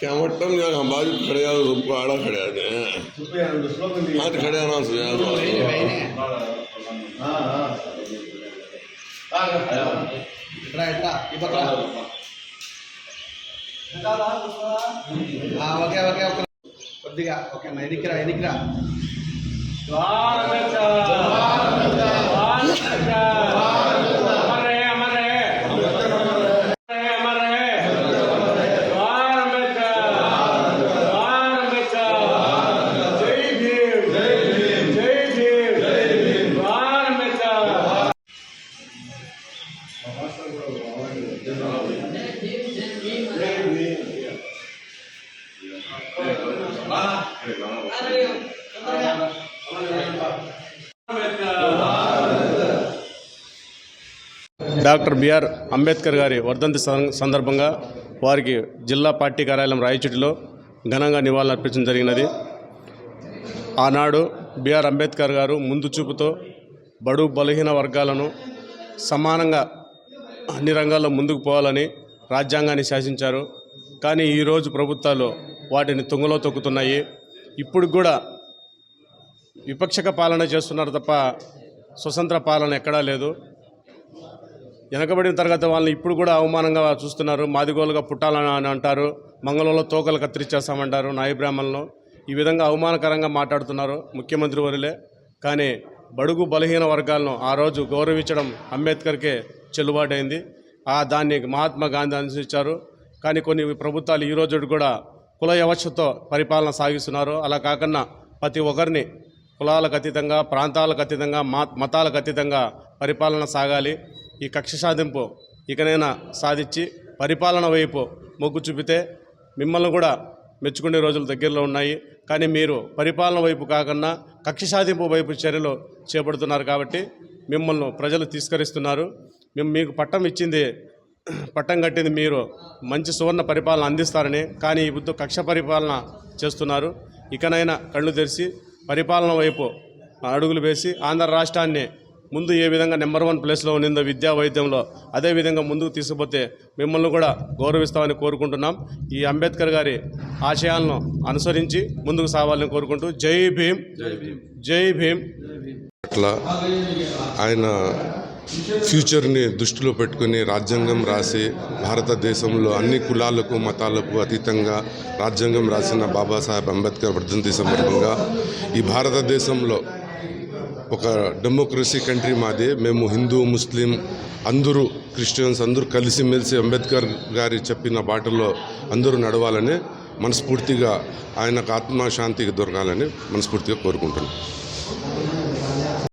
क्या मतलब यार हम बाजू खड़े हैं सबको आड़ा खड़े हैं हाथ खड़े हैं ना से यार కొద్దిగా ఓకేనా ఎనికిరా డాక్టర్ బిఆర్ అంబేద్కర్ గారి వర్ధంతి సందర్భంగా వారికి జిల్లా పార్టీ కార్యాలయం రాయచోటిలో ఘనంగా నివాళులు అర్పించడం జరిగినది. ఆనాడు బిఆర్ అంబేద్కర్ గారు ముందు చూపుతో బడుగు బలహీన వర్గాలను సమానంగా అన్ని రంగాల్లో ముందుకు పోవాలని రాజ్యాంగాన్ని శాసించారు. కానీ ఈరోజు ప్రభుత్వాలు వాటిని తుంగలో తొక్కుతున్నాయి. ఇప్పుడు కూడా విపక్షక పాలన చేస్తున్నారు తప్ప స్వతంత్ర పాలన ఎక్కడా లేదు. వెనకబడిన తరగతి వాళ్ళని ఇప్పుడు కూడా అవమానంగా చూస్తున్నారు. మాదిగోలుగా పుట్టాలని అంటారు, మంగళంలో తోకలు కత్తిరించేస్తామంటారు, నాయ బ్రాహ్మణులను ఈ విధంగా అవమానకరంగా మాట్లాడుతున్నారు ముఖ్యమంత్రి వర్యులే. కానీ బడుగు బలహీన వర్గాలను ఆ రోజు గౌరవించడం అంబేద్కర్కే చెల్లుబాటైంది. దాన్ని మహాత్మా గాంధీ అనుసరించారు. కానీ కొన్ని ప్రభుత్వాలు ఈ రోజు కూడా కుల వ్యవస్థతో పరిపాలన సాగిస్తున్నారు. అలా కాకుండా ప్రతి ఒక్కరిని కులాలకు అతీతంగా, ప్రాంతాలకు అతీతంగా, మతాలకు అతీతంగా పరిపాలన సాగాలి. ఈ కక్ష సాధింపు ఇకనైనా సాధించి పరిపాలన వైపు మొగ్గు చూపితే మిమ్మల్ని కూడా మెచ్చుకునే రోజులు దగ్గరలో ఉన్నాయి. కానీ మీరు పరిపాలన వైపు కాకుండా కక్ష సాధింపు వైపు చర్యలు చేపడుతున్నారు. కాబట్టి మిమ్మల్ని ప్రజలు తిరస్కరిస్తున్నారు. మీకు పట్టం కట్టింది మీరు మంచి సువర్ణ పరిపాలన అందిస్తారని. కానీ ఈ బుద్ధు కక్ష పరిపాలన చేస్తున్నారు. ఇకనైనా కళ్ళు తెరిచి పరిపాలన వైపు అడుగులు వేసి ఆంధ్ర రాష్ట్రాన్ని ముందు ఏ విధంగా నెంబర్ 1 ప్లేస్లో ఉన్నిందో విద్యా వైద్యంలో అదేవిధంగా ముందుకు తీసుకుపోతే మిమ్మల్ని కూడా గౌరవిస్తామని కోరుకుంటున్నాం. ఈ అంబేద్కర్ గారి ఆశయాలను అనుసరించి ముందుకు సాగాలని కోరుకుంటూ జై భీమ్, జై భీమ్. అట్లా ఆయన ఫ్యూచర్ని దృష్టిలో పెట్టుకుని రాజ్యాంగం రాసి భారతదేశంలో అన్ని కులాలకు మతాలకు అతీతంగా రాజ్యాంగం రాసిన బాబాసాహెబ్ అంబేద్కర్ వర్ధంతి సందర్భంగా ఈ భారతదేశంలో ఒక డెమోక్రసీ కంట్రీ మాది. మేము హిందూ, ముస్లిం అందరూ, క్రిస్టియన్స్ అందరూ కలిసిమెలిసి అంబేద్కర్ గారి చెప్పిన బాటలో అందరూ నడవాలని మనస్ఫూర్తిగా, ఆయనకు ఆత్మశాంతికి దొరకాలని మనస్ఫూర్తిగా కోరుకుంటున్నాం.